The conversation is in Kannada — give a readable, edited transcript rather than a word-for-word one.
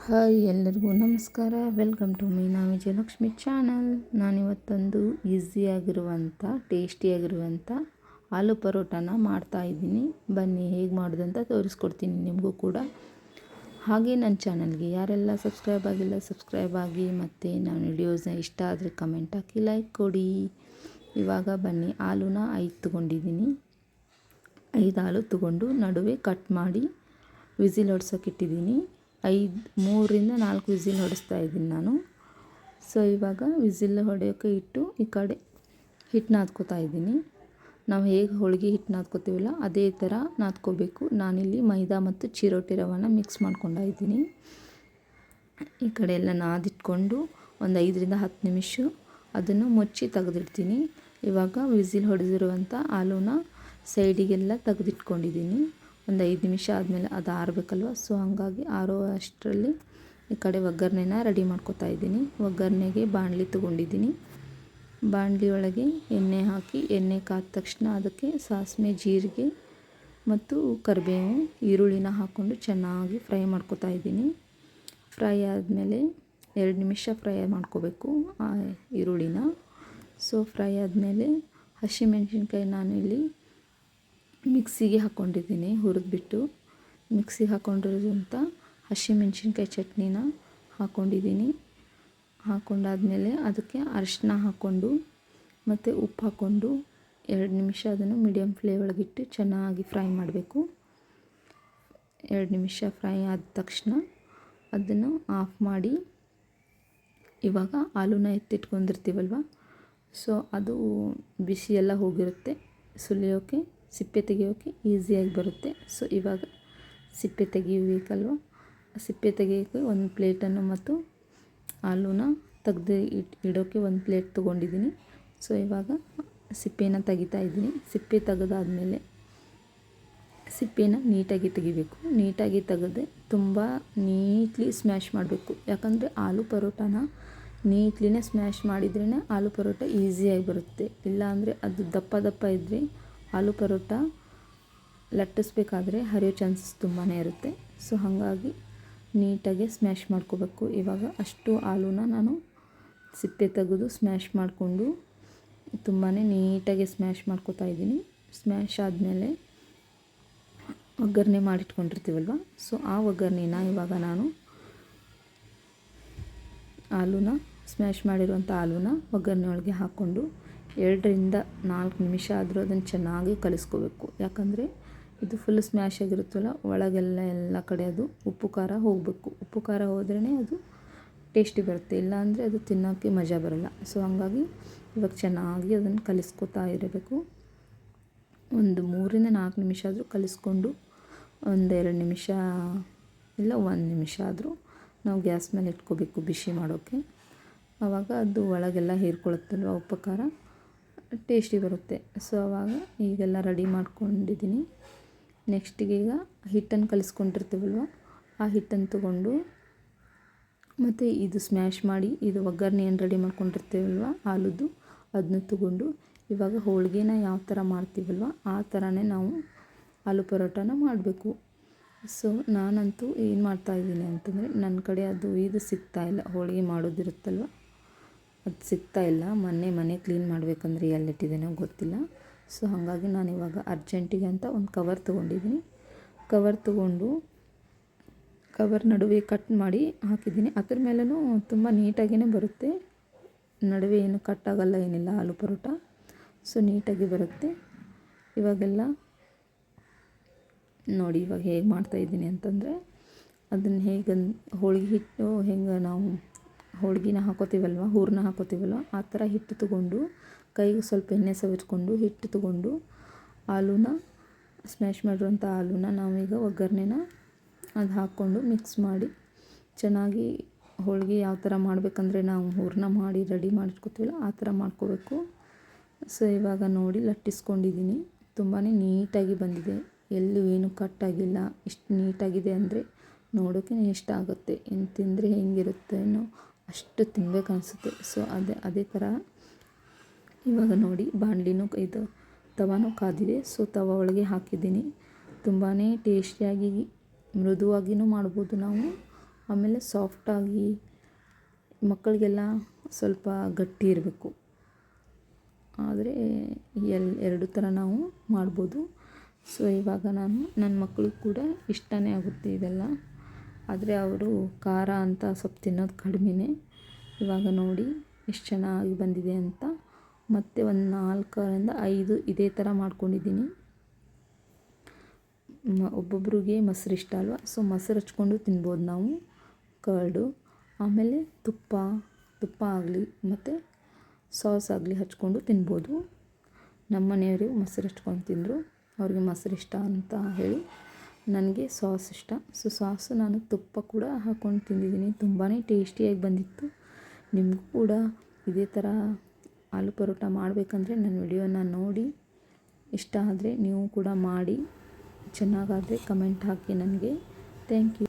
ಹಾಯ್ ಎಲ್ಲರಿಗೂ ನಮಸ್ಕಾರ. Welcome to Meena Vijayalakshmi channel. ನಾನಿವತ್ತೊಂದು ಈಸಿಯಾಗಿರುವಂಥ ಟೇಸ್ಟಿಯಾಗಿರುವಂಥ ಆಲೂ ಪರೋಟಾನ ಮಾಡ್ತಾಯಿದ್ದೀನಿ. ಬನ್ನಿ ಹೇಗೆ ಮಾಡೋದಂತ ತೋರಿಸ್ಕೊಡ್ತೀನಿ ನಿಮಗೂ ಕೂಡ. ಹಾಗೆ ನನ್ನ ಚಾನಲ್ಗೆ ಯಾರೆಲ್ಲ ಸಬ್ಸ್ಕ್ರೈಬ್ ಆಗಿಲ್ಲ ಸಬ್ಸ್ಕ್ರೈಬ್ ಆಗಿ, ಮತ್ತು ನನ್ನ ವಿಡಿಯೋಸ್ನ ಇಷ್ಟ ಆದರೆ ಕಮೆಂಟ್ ಹಾಕಿ ಲೈಕ್ ಕೊಡಿ. ಇವಾಗ ಬನ್ನಿ, ಆಲೂನ 5 ತೊಗೊಂಡಿದ್ದೀನಿ. 5 ಆಲೂ ತೊಗೊಂಡು ನಡುವೆ ಕಟ್ ಮಾಡಿ ವಿಸಿಲ್ ಹೊಡ್ಸೋಕ್ಕಿಟ್ಟಿದ್ದೀನಿ. 3 ರಿಂದ 4 ವಿಸಿಲ್ ಹೊಡಿಸ್ತಾ ಇದ್ದೀನಿ ನಾನು. ಸೊ ಇವಾಗ ವಿಸಿಲ್ ಹೊಡೆಯೋಕ್ಕೆ ಇಟ್ಟು ಈ ಕಡೆ ಹಿಟ್ಟು ನಾದ್ಕೋತಾ ಇದ್ದೀನಿ. ನಾವು ಹೇಗೆ ಹೋಳಿಗೆ ಹಿಟ್ಟು ನಾದ್ಕೋತೀವಲ್ಲ ಅದೇ ಥರ ನಾದ್ಕೋಬೇಕು. ನಾನಿಲ್ಲಿ ಮೈದಾ ಮತ್ತು ಚಿರೋಟಿ ರವೆನ ಮಿಕ್ಸ್ ಮಾಡ್ಕೊಂಡಿದ್ದೀನಿ. ಈ ಕಡೆ ಎಲ್ಲ ನಾದಿಟ್ಕೊಂಡು ಒಂದು 5 ರಿಂದ 10 ನಿಮಿಷ ಅದನ್ನು ಮುಚ್ಚಿ ತೆಗೆದಿಡ್ತೀನಿ. ಇವಾಗ ವಿಸಿಲ್ ಹೊಡೆದಿರುವಂಥ ಆಲೂನ ಸೈಡಿಗೆಲ್ಲ ತೆಗೆದಿಟ್ಕೊಂಡಿದ್ದೀನಿ. ಒಂದು 5 ನಿಮಿಷ ಆದಮೇಲೆ ಅದು ಆರಬೇಕಲ್ವ, ಸೊ ಹಾಗಾಗಿ ಆರೋ ಅಷ್ಟರಲ್ಲಿ ಈ ಕಡೆ ಒಗ್ಗರಣೆನ ರೆಡಿ ಮಾಡ್ಕೊತಾ ಇದ್ದೀನಿ. ಒಗ್ಗರಣೆಗೆ ಬಾಣಲಿ ತೊಗೊಂಡಿದ್ದೀನಿ. ಬಾಣಲಿ ಒಳಗೆ ಎಣ್ಣೆ ಹಾಕಿ, ಎಣ್ಣೆ ಕಾದ ತಕ್ಷಣ ಅದಕ್ಕೆ ಸಾಸಿವೆ, ಜೀರಿಗೆ ಮತ್ತು ಕರಿಬೇವು, ಈರುಳ್ಳಿನ ಹಾಕ್ಕೊಂಡು ಚೆನ್ನಾಗಿ ಫ್ರೈ ಮಾಡ್ಕೊತಾ ಇದ್ದೀನಿ. ಫ್ರೈ ಆದಮೇಲೆ 2 ನಿಮಿಷ ಫ್ರೈ ಮಾಡ್ಕೋಬೇಕು ಆ ಈರುಳ್ಳಿನ. ಸೊ ಫ್ರೈ ಆದಮೇಲೆ ಹಸಿಮೆಣಸಿನ್ಕಾಯಿ ನಾನಿಲ್ಲಿ ಮಿಕ್ಸಿಗೆ ಹಾಕ್ಕೊಂಡಿದ್ದೀನಿ. ಹುರಿದ್ಬಿಟ್ಟು ಮಿಕ್ಸಿಗೆ ಹಾಕ್ಕೊಂಡಿರೋಂಥ ಹಸಿಮೆಣಸಿನ್ಕಾಯಿ ಚಟ್ನಿನ ಹಾಕ್ಕೊಂಡಿದ್ದೀನಿ. ಹಾಕ್ಕೊಂಡಾದ್ಮೇಲೆ ಅದಕ್ಕೆ ಅರಿಶಿನ ಹಾಕ್ಕೊಂಡು ಮತ್ತು ಉಪ್ಪು ಹಾಕ್ಕೊಂಡು 2 ನಿಮಿಷ ಅದನ್ನು ಮೀಡಿಯಮ್ ಫ್ಲೇಮ್ ಒಳಗಿಟ್ಟು ಚೆನ್ನಾಗಿ ಫ್ರೈ ಮಾಡಬೇಕು. 2 ನಿಮಿಷ ಫ್ರೈ ಆದ ತಕ್ಷಣ ಅದನ್ನು ಆಫ್ ಮಾಡಿ, ಇವಾಗ ಆಲೂನ ಎತ್ತಿಟ್ಕೊಂಡಿರ್ತೀವಲ್ವ, ಸೊ ಅದು ಬಿಸಿ ಎಲ್ಲ ಹೋಗಿರುತ್ತೆ. ಸುಲಿಯೋಕ್ಕೆ, ಸಿಪ್ಪೆ ತೆಗಿಯೋಕ್ಕೆ ಈಸಿಯಾಗಿ ಬರುತ್ತೆ. ಸೊ ಇವಾಗ ಸಿಪ್ಪೆ ತೆಗಿಬೇಕಲ್ವ, ಸಿಪ್ಪೆ ತೆಗಿಯೋಕ್ಕೆ ಒಂದು ಪ್ಲೇಟನ್ನು ಮತ್ತು ಆಲೂನ ತೆಗೆದು ಇಡೋಕ್ಕೆ ಒಂದು ಪ್ಲೇಟ್ ತೊಗೊಂಡಿದ್ದೀನಿ. ಸೊ ಇವಾಗ ಸಿಪ್ಪೆನ ತೆಗಿತಾ ಇದ್ದೀನಿ. ಸಿಪ್ಪೆ ತೆಗೆದಾದ್ಮೇಲೆ ಸಿಪ್ಪೆನ ನೀಟಾಗಿ ತೆಗಿಬೇಕು. ನೀಟಾಗಿ ತೆಗೆದು ತುಂಬ ನೀಟ್ಲಿ ಸ್ಮ್ಯಾಶ್ ಮಾಡಬೇಕು. ಯಾಕಂದರೆ ಆಲೂ ಪರೋಟಾನ ನೀಟ್ಲಿನೇ ಸ್ಮ್ಯಾಶ್ ಮಾಡಿದ್ರೇ ಆಲೂ ಪರೋಟ ಈಸಿಯಾಗಿ ಬರುತ್ತೆ. ಇಲ್ಲಾಂದರೆ ಅದು ದಪ್ಪ ದಪ್ಪ ಇದ್ದರೆ ಆಲೂ ಪರೋಟ ಲಟ್ಟಿಸ್ಬೇಕಾದ್ರೆ ಹರಿಯೋ ಚಾನ್ಸಸ್ ತುಂಬಾ ಇರುತ್ತೆ. ಸೊ ಹಾಗಾಗಿ ನೀಟಾಗಿ ಸ್ಮ್ಯಾಶ್ ಮಾಡ್ಕೋಬೇಕು. ಇವಾಗ ಅಷ್ಟು ಆಲೂನ ನಾನು ಸಿಪ್ಪೆ ತೆಗೆದು ಸ್ಮ್ಯಾಶ್ ಮಾಡಿಕೊಂಡು ತುಂಬಾ ನೀಟಾಗಿ ಸ್ಮ್ಯಾಶ್ ಮಾಡ್ಕೋತಾ ಇದ್ದೀನಿ. ಸ್ಮ್ಯಾಶ್ ಆದಮೇಲೆ ಒಗ್ಗರಣೆ ಮಾಡಿಟ್ಕೊಂಡಿರ್ತೀವಲ್ವ, ಸೊ ಆ ಒಗ್ಗರಣೆನ ಇವಾಗ ನಾನು ಆಲೂನ ಸ್ಮ್ಯಾಶ್ ಮಾಡಿರುವಂಥ ಆಲೂನ ಒಗ್ಗರಣೆ ಒಳಗೆ ಹಾಕ್ಕೊಂಡು 2 ರಿಂದ 4 ನಿಮಿಷ ಆದರೂ ಅದನ್ನು ಚೆನ್ನಾಗಿ ಕಲಿಸ್ಕೋಬೇಕು. ಯಾಕಂದರೆ ಇದು ಫುಲ್ ಸ್ಮ್ಯಾಶ್ ಆಗಿರುತ್ತಲ್ಲ, ಒಳಗೆಲ್ಲ ಕಡೆ ಅದು ಉಪ್ಪು ಖಾರ ಹೋಗಬೇಕು. ಉಪ್ಪು ಖಾರ ಹೋದ್ರೇ ಅದು ಟೇಸ್ಟಿ ಬರುತ್ತೆ, ಇಲ್ಲಾಂದರೆ ಅದು ತಿನ್ನೋಕ್ಕೆ ಮಜಾ ಬರೋಲ್ಲ. ಸೊ ಹಾಗಾಗಿ ಇವಾಗ ಚೆನ್ನಾಗಿ ಅದನ್ನು ಕಲಿಸ್ಕೊತಾ ಇರಬೇಕು. ಒಂದು 3 ರಿಂದ 4 ನಿಮಿಷ ಆದರೂ ಕಲಿಸ್ಕೊಂಡು, ಒಂದು 2 ನಿಮಿಷ ಇಲ್ಲ 1 ನಿಮಿಷ ಆದರೂ ನಾವು ಗ್ಯಾಸ್ ಮೇಲೆ ಇಟ್ಕೋಬೇಕು ಬಿಸಿ ಮಾಡೋಕ್ಕೆ. ಆವಾಗ ಅದು ಒಳಗೆಲ್ಲ ಹೀರ್ಕೊಳ್ಳುತ್ತಲ್ವ ಉಪ್ಪು ಖಾರ, ಟೇಸ್ಟಿ ಬರುತ್ತೆ. ಸೊ ಆವಾಗ ಈಗೆಲ್ಲ ರೆಡಿ ಮಾಡ್ಕೊಂಡಿದ್ದೀನಿ. ನೆಕ್ಸ್ಟಿಗೆ ಈಗ ಹಿಟ್ಟನ್ನು ಕಲಿಸ್ಕೊಂಡಿರ್ತೀವಲ್ವ, ಆ ಹಿಟ್ಟನ್ನು ತೊಗೊಂಡು ಮತ್ತು ಇದು ಸ್ಮ್ಯಾಶ್ ಮಾಡಿ ಇದು ಒಗ್ಗರಣೆ ಏನು ರೆಡಿ ಮಾಡ್ಕೊಂಡಿರ್ತೀವಲ್ವ ಆಲೂದು, ಅದನ್ನ ತೊಗೊಂಡು ಇವಾಗ ಹೋಳಿಗೆನ ಯಾವ ಥರ ಮಾಡ್ತೀವಲ್ವ ಆ ಥರನೇ ನಾವು ಆಲೂ ಪರೋಟಾನ ಮಾಡಬೇಕು. ಸೊ ನಾನಂತೂ ಏನು ಮಾಡ್ತಾಯಿದ್ದೀನಿ ಅಂತಂದರೆ, ನನ್ನ ಕಡೆ ಅದು ಇದು ಸಿಗ್ತಾಯಿಲ್ಲ, ಹೋಳಿಗೆ ಮಾಡೋದಿರುತ್ತಲ್ವ ಅದು ಸಿಗ್ತಾಯಿಲ್ಲ. ಮನೆ ಕ್ಲೀನ್ ಮಾಡಬೇಕಂದ್ರೆ ಎಲ್ಲಿಟ್ಟಿದ್ದೀನೋ ಗೊತ್ತಿಲ್ಲ. ಸೊ ಹಾಗಾಗಿ ನಾನಿವಾಗ ಅರ್ಜೆಂಟಿಗೆ ಅಂತ ಒಂದು ಕವರ್ ತೊಗೊಂಡಿದ್ದೀನಿ. ಕವರ್ ತೊಗೊಂಡು ಕವರ್ ನಡುವೆ ಕಟ್ ಮಾಡಿ ಹಾಕಿದ್ದೀನಿ. ಅದ್ರ ಮೇಲೂ ತುಂಬ ನೀಟಾಗಿಯೇ ಬರುತ್ತೆ, ನಡುವೆ ಏನು ಕಟ್ ಆಗೋಲ್ಲ, ಏನಿಲ್ಲ ಆಲೂ ಪರೋಟ. ಸೊ ನೀಟಾಗಿ ಬರುತ್ತೆ. ಇವಾಗೆಲ್ಲ ನೋಡಿ ಇವಾಗ ಹೇಗೆ ಮಾಡ್ತಾಯಿದ್ದೀನಿ ಅಂತಂದರೆ, ಅದನ್ನು ಹೇಗೆ ಹೋಳಿಗೆ ಹಿಟ್ಟು ಹೆಂಗೆ ನಾವು ಹೋಳಿಗೆನ ಹಾಕೋತೀವಲ್ವ, ಹೂರಣ ಹಾಕೋತೀವಲ್ವ, ಆ ಥರ ಹಿಟ್ಟು ತೊಗೊಂಡು ಕೈಗೆ ಸ್ವಲ್ಪ ಎಣ್ಣೆ ಸವರ್ಕೊಂಡು ಹಿಟ್ಟು ತೊಗೊಂಡು ಆಲೂನ ಸ್ಮ್ಯಾಶ್ ಮಾಡಿರುವಂಥ ಆಲೂನ ನಾವೀಗ ಒಗ್ಗರಣೆನ ಅದು ಹಾಕ್ಕೊಂಡು ಮಿಕ್ಸ್ ಮಾಡಿ ಚೆನ್ನಾಗಿ ಹೋಳಿಗೆ ಯಾವ ಥರ ಮಾಡಬೇಕಂದ್ರೆ ನಾವು ಹೂರಣ ಮಾಡಿ ರೆಡಿ ಮಾಡಿಟ್ಕೋತೀವಲ್ಲ ಆ ಥರ ಮಾಡ್ಕೋಬೇಕು. ಸೊ ಇವಾಗ ನೋಡಿ ಲಟ್ಟಿಸ್ಕೊಂಡಿದ್ದೀನಿ. ತುಂಬಾ ನೀಟಾಗಿ ಬಂದಿದೆ, ಎಲ್ಲೂ ಏನು ಕಟ್ಟಾಗಿಲ್ಲ. ಇಷ್ಟು ನೀಟಾಗಿದೆ ಅಂದರೆ ನೋಡೋಕ್ಕೆ ಇಷ್ಟ ಆಗುತ್ತೆ. ಇನ್ನು ತಿಂದರೆ ಹೆಂಗಿರುತ್ತೇನೋ ಅಷ್ಟು ತಿನ್ಬೇಕು ಅನಿಸುತ್ತೆ. ಸೊ ಅದೇ ಥರ ಇವಾಗ ನೋಡಿ ಬಾಣಲಿನೂ ಇದು ತವಾನೂ ಕಾದಿದೆ. ಸೊ ತವ ಒಳಗೆ ಹಾಕಿದ್ದೀನಿ. ತುಂಬಾ ಟೇಸ್ಟಿಯಾಗಿ ಮೃದುವಾಗಿಯೂ ಮಾಡ್ಬೋದು ನಾವು, ಆಮೇಲೆ ಸಾಫ್ಟಾಗಿ ಮಕ್ಕಳಿಗೆಲ್ಲ ಸ್ವಲ್ಪ ಗಟ್ಟಿ ಇರಬೇಕು. ಆದರೆ ಎರಡು ಥರ ನಾವು ಮಾಡ್ಬೋದು. ಸೊ ಇವಾಗ ನಾನು ನನ್ನ ಮಕ್ಕಳಿಗೆ ಕೂಡ ಇಷ್ಟನೇ ಆಗುತ್ತೆ ಇದೆಲ್ಲ. ಆದರೆ ಅವರು ಖಾರ ಅಂತ ಸ್ವಲ್ಪ ತಿನ್ನೋದು ಕಡಿಮೆನೇ. ಇವಾಗ ನೋಡಿ ಎಷ್ಟು ಚೆನ್ನಾಗಿ ಬಂದಿದೆ ಅಂತ. ಮತ್ತು ಒಂದು 4ರಿಂದ 5 ಇದೇ ಥರ ಮಾಡ್ಕೊಂಡಿದ್ದೀನಿ. ಒಬ್ಬೊಬ್ರಿಗೆ ಮೊಸರು ಇಷ್ಟ ಅಲ್ವಾ, ಸೊ ಮೊಸರು ಹಚ್ಕೊಂಡು ತಿನ್ಬೋದು ನಾವು, ಕರ್ಡು. ಆಮೇಲೆ ತುಪ್ಪ ಆಗಲಿ ಮತ್ತು ಸಾಸ್ ಆಗಲಿ ಹಚ್ಕೊಂಡು ತಿನ್ಬೋದು. ನಮ್ಮ ಮನೆಯವರು ಮೊಸರು ಹಚ್ಕೊಂಡು ತಿಂದರು, ಅವ್ರಿಗೆ ಮೊಸರು ಇಷ್ಟ ಅಂತ ಹೇಳಿ. ನನಗೆ ಸಾಸ್ ಇಷ್ಟ. ಸೊ ಸಾಸು ನಾನು ತುಪ್ಪ ಕೂಡ ಹಾಕ್ಕೊಂಡು ತಿಂದಿದ್ದೀನಿ. ತುಂಬಾ ಟೇಸ್ಟಿಯಾಗಿ ಬಂದಿತ್ತು. ನಿಮಗೂ ಕೂಡ ಇದೇ ಥರ ಆಲೂ ಪರೋಟ ಮಾಡಬೇಕಂದ್ರೆ ನನ್ನ ವಿಡಿಯೋನ ನೋಡಿ ಇಷ್ಟ ಆದರೆ ನೀವು ಕೂಡ ಮಾಡಿ. ಚೆನ್ನಾಗಾದರೆ ಕಮೆಂಟ್ ಹಾಕಿ ನನಗೆ. Thank you.